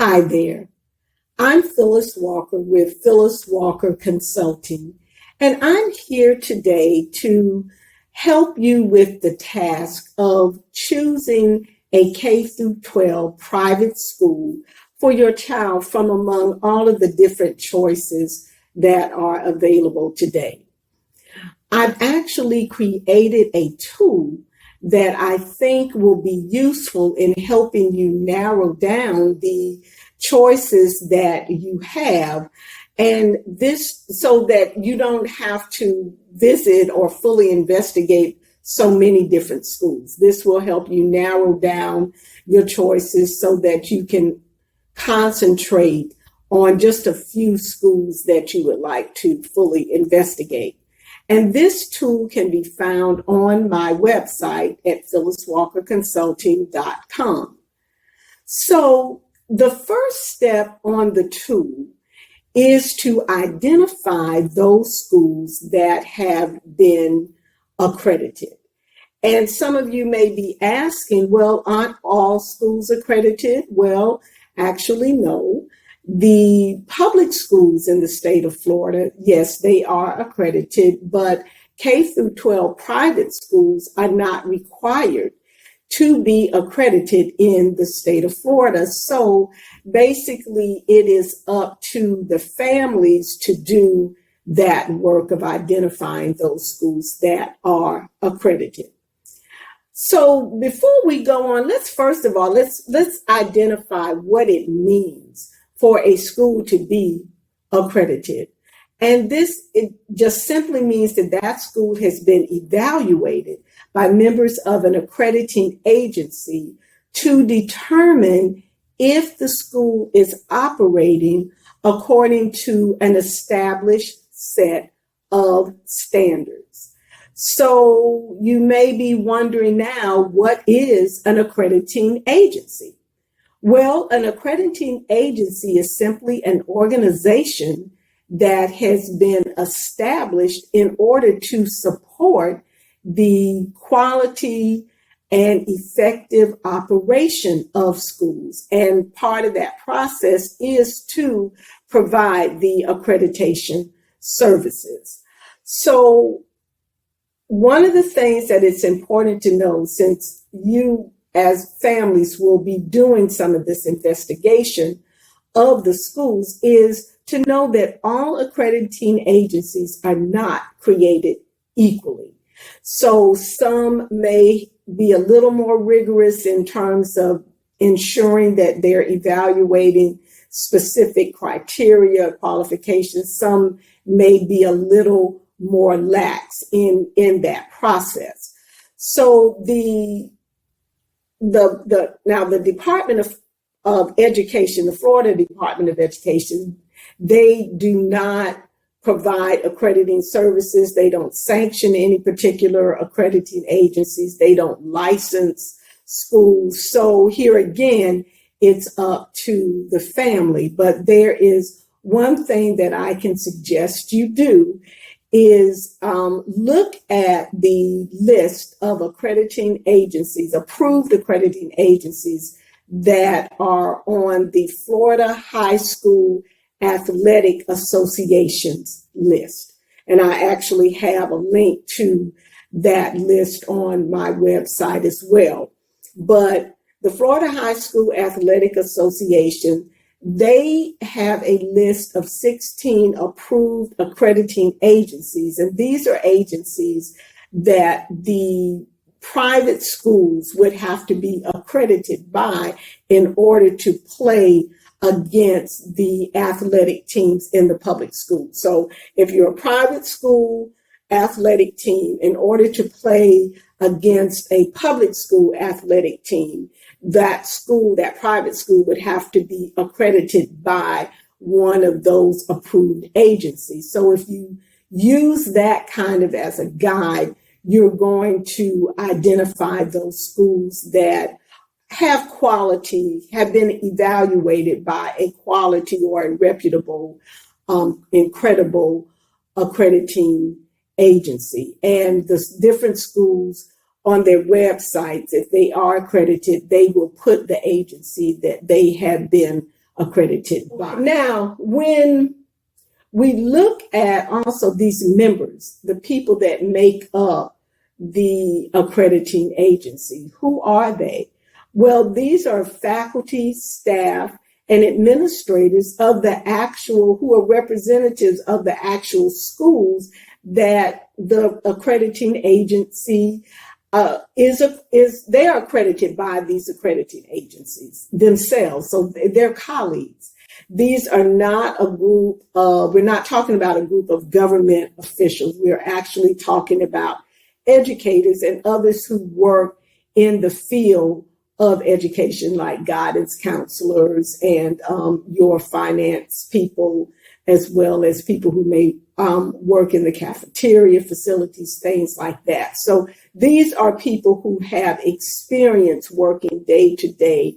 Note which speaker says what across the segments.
Speaker 1: Hi there. I'm Phyllis Walker with Phyllis Walker Consulting, and I'm here today to help you with the task of choosing a K through 12 private school for your child from among all of the different choices that are available today. I've actually created a tool that I think will be useful in helping you narrow down the choices that you have, and this so that you don't have to visit or fully investigate so many different schools. This will help you narrow down your choices so that you can concentrate on just a few schools that you would like to fully investigate. And this tool can be found on my website at phylliswalkerconsulting.com. So the first step on the tool is to identify those schools that have been accredited. And some of you may be asking, well, aren't all schools accredited? Well, actually, no. The public schools in the state of Florida, yes, they are accredited, but K through 12 private schools are not required to be accredited in the state of Florida. So basically, it is up to the families to do that work of identifying those schools that are accredited. So before we go on, let's identify what it means for a school to be accredited. And it just simply means that that school has been evaluated by members of an accrediting agency to determine if the school is operating according to an established set of standards. So you may be wondering now, what is an accrediting agency? Well, an accrediting agency is simply an organization that has been established in order to support the quality and effective operation of schools. And part of that process is to provide the accreditation services. So one of the things that it's important to know, since you as families will be doing some of this investigation of the schools, is to know that all accrediting agencies are not created equally. So some may be a little more rigorous in terms of ensuring that they're evaluating specific criteria, qualifications. Some may be a little more lax in that process. So the Department of Education, the Florida Department of Education, they do not provide accrediting services. They don't sanction any particular accrediting agencies. They don't license schools. So here again, it's up to the family. But there is one thing that I can suggest you do is look at the list of accrediting agencies, approved accrediting agencies that are on the Florida High School Athletic Association's list. And I actually have a link to that list on my website as well. But the Florida High School Athletic Association, they have a list of 16 approved accrediting agencies. And these are agencies that the private schools would have to be accredited by in order to play against the athletic teams in the public school. So if you're a private school athletic team, in order to play against a public school athletic team, that private school would have to be accredited by one of those approved agencies. So if you use that kind of as a guide, you're going to identify those schools that have quality, have been evaluated by a quality or a reputable, incredible accrediting agency. And the different schools on their websites, if they are accredited, they will put the agency that they have been accredited body. Now, when we look at also these members, the people that make up the accrediting agency, who are they? Well, these are faculty, staff, and administrators of the actual, who are representatives of the actual schools that the accrediting agency they are accredited by these accrediting agencies themselves. So they're colleagues. These are not a group we're not talking about a group of government officials. We're actually talking about educators and others who work in the field of education, like guidance counselors and your finance people, as well as people who may work in the cafeteria facilities, things like that. So these are people who have experience working day to day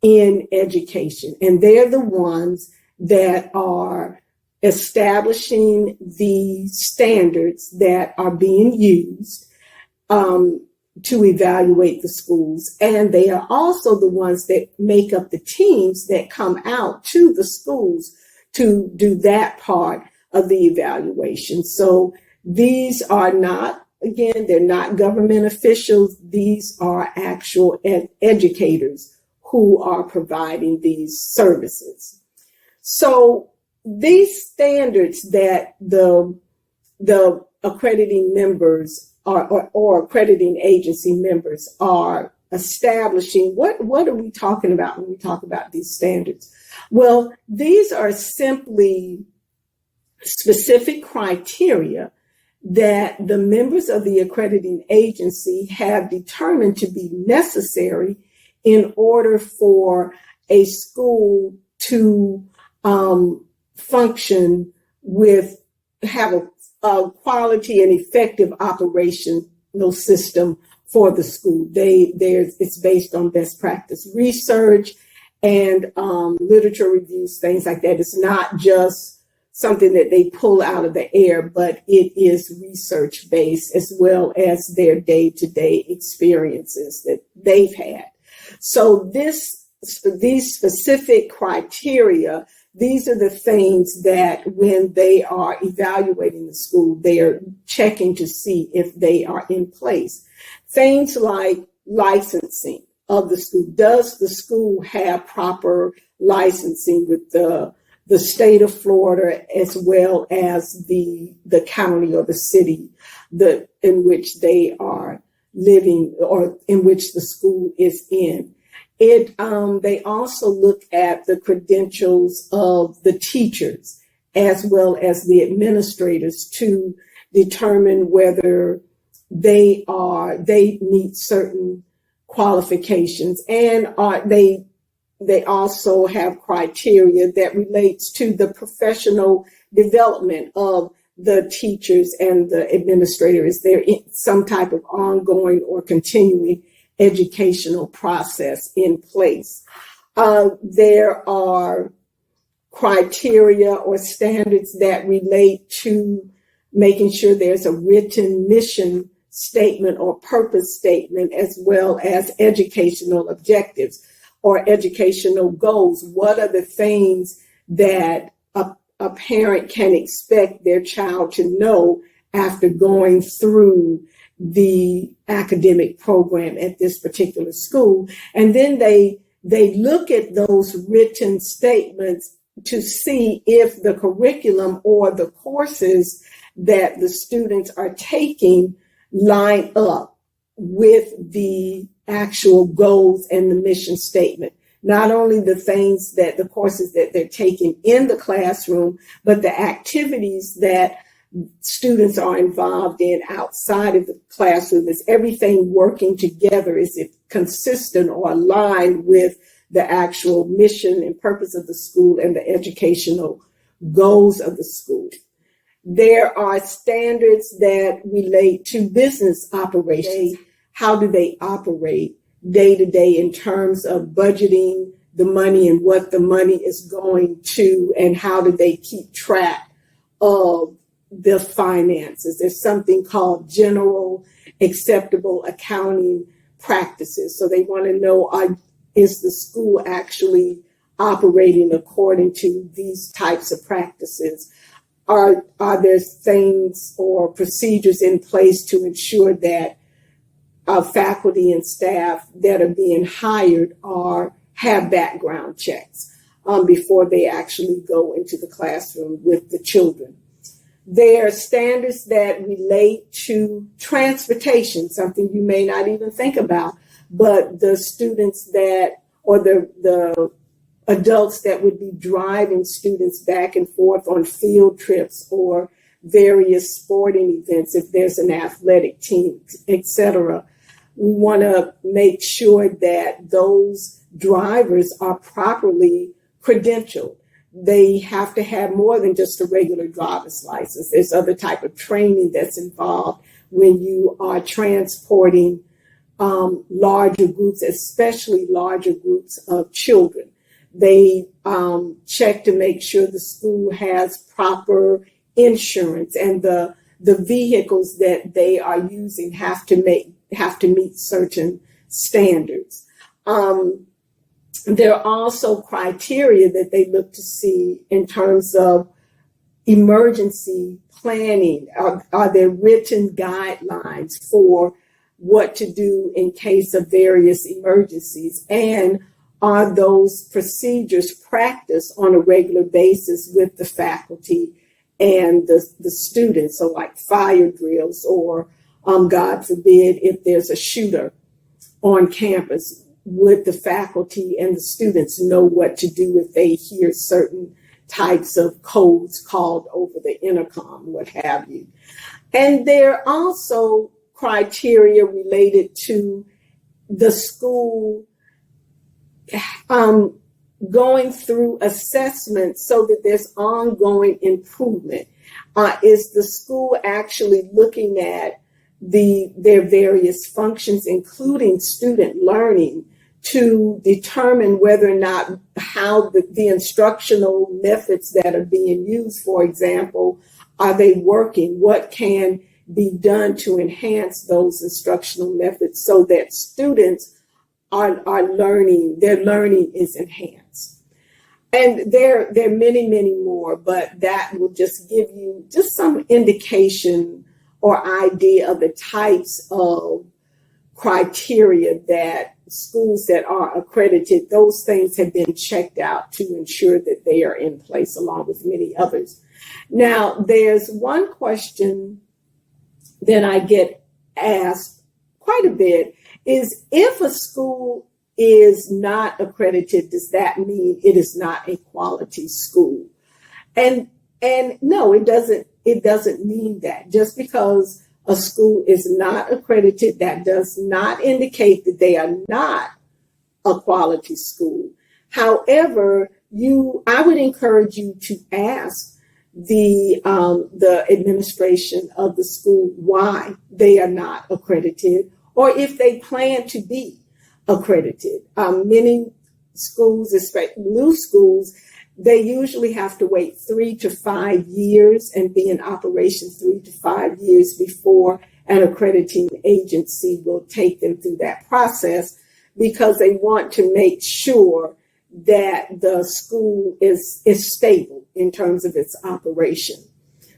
Speaker 1: in education, and they're the ones that are establishing the standards that are being used to evaluate the schools. And they are also the ones that make up the teams that come out to the schools to do that part of the evaluation. So these are not, again, they're not government officials. These are actual educators who are providing these services. So these standards that the accrediting members or accrediting agency members are establishing, what are we talking about when we talk about these standards? Well, these are simply specific criteria that the members of the accrediting agency have determined to be necessary in order for a school to function have a quality and effective operational system for the school. It's based on best practice research and literature reviews, things like that. It's not just something that they pull out of the air, but it is research-based as well as their day-to-day experiences that they've had. So these specific criteria, these are the things that when they are evaluating the school, they are checking to see if they are in place. Things like licensing of the school. Does the school have proper licensing with the state of Florida, as well as the county or the city in which they are living or in which the school is in? They also look at the credentials of the teachers as well as the administrators to determine whether they meet certain qualifications, and they also have criteria that relates to the professional development of the teachers and the administrators. Is there some type of ongoing or continuing educational process in place? There are criteria or standards that relate to making sure there's a written mission statement or purpose statement, as well as educational objectives or educational goals. What are the things that a parent can expect their child to know after going through the academic program at this particular school? And then they look at those written statements to see if the curriculum or the courses that the students are taking line up with the actual goals and the mission statement. Not only the things that the courses that they're taking in the classroom, but the activities that students are involved in outside of the classroom. Is everything working together? Is it consistent or aligned with the actual mission and purpose of the school and the educational goals of the school? There are standards that relate to business operations. How do they operate day to day in terms of budgeting the money and what the money is going to, and how do they keep track of the finances? There's something called general acceptable accounting practices. So they want to know, is the school actually operating according to these types of practices? Are there things or procedures in place to ensure that faculty and staff that are being hired have background checks before they actually go into the classroom with the children? There are standards that relate to transportation, something you may not even think about, but the students or the adults that would be driving students back and forth on field trips or various sporting events, if there's an athletic team, etc. We want to make sure that those drivers are properly credentialed. They have to have more than just a regular driver's license. There's other type of training that's involved when you are transporting larger groups, especially larger groups of children. They check to make sure the school has proper insurance, and the vehicles that they are using have to meet certain standards. There are also criteria that they look to see in terms of emergency planning. Are there written guidelines for what to do in case of various emergencies? And are those procedures practiced on a regular basis with the faculty and the students? So like fire drills, or God forbid, if there's a shooter on campus, would the faculty and the students know what to do if they hear certain types of codes called over the intercom, what have you? And there are also criteria related to the school going through assessment so that there's ongoing improvement. Is the school actually looking at their various functions, including student learning, to determine whether or not how the instructional methods that are being used, for example, are they working? What can be done to enhance those instructional methods so that students are learning, their learning is enhanced? And there are many, many more, but that will just give you just some indication or idea of the types of criteria that schools that are accredited, those things have been checked out to ensure that they are in place, along with many others. Now, there's one question that I get asked quite a bit is, if a school is not accredited, does that mean it is not a quality school? And no, it doesn't. It doesn't mean that. Just because a school is not accredited, that does not indicate that they are not a quality school. However, I would encourage you to ask the administration of the school why they are not accredited, or if they plan to be accredited. Many schools, especially new schools, they usually have to wait 3 to 5 years and be in operation 3 to 5 years before an accrediting agency will take them through that process, because they want to make sure that the school is stable in terms of its operation.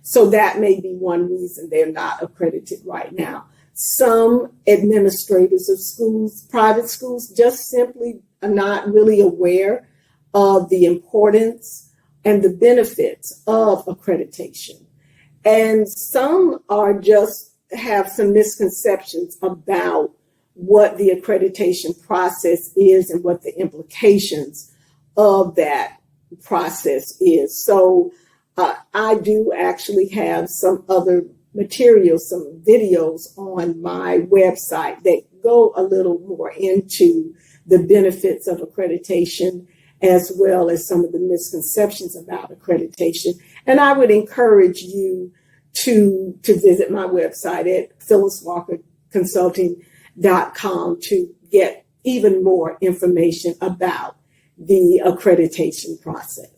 Speaker 1: So that may be one reason they're not accredited right now. Some administrators of schools, private schools, just simply are not really aware of the importance and the benefits of accreditation. And some have some misconceptions about what the accreditation process is and what the implications of that process is. So I do actually have some other materials, some videos on my website that go a little more into the benefits of accreditation, as well as some of the misconceptions about accreditation. And I would encourage you to visit my website at phylliswalkerconsulting.com to get even more information about the accreditation process.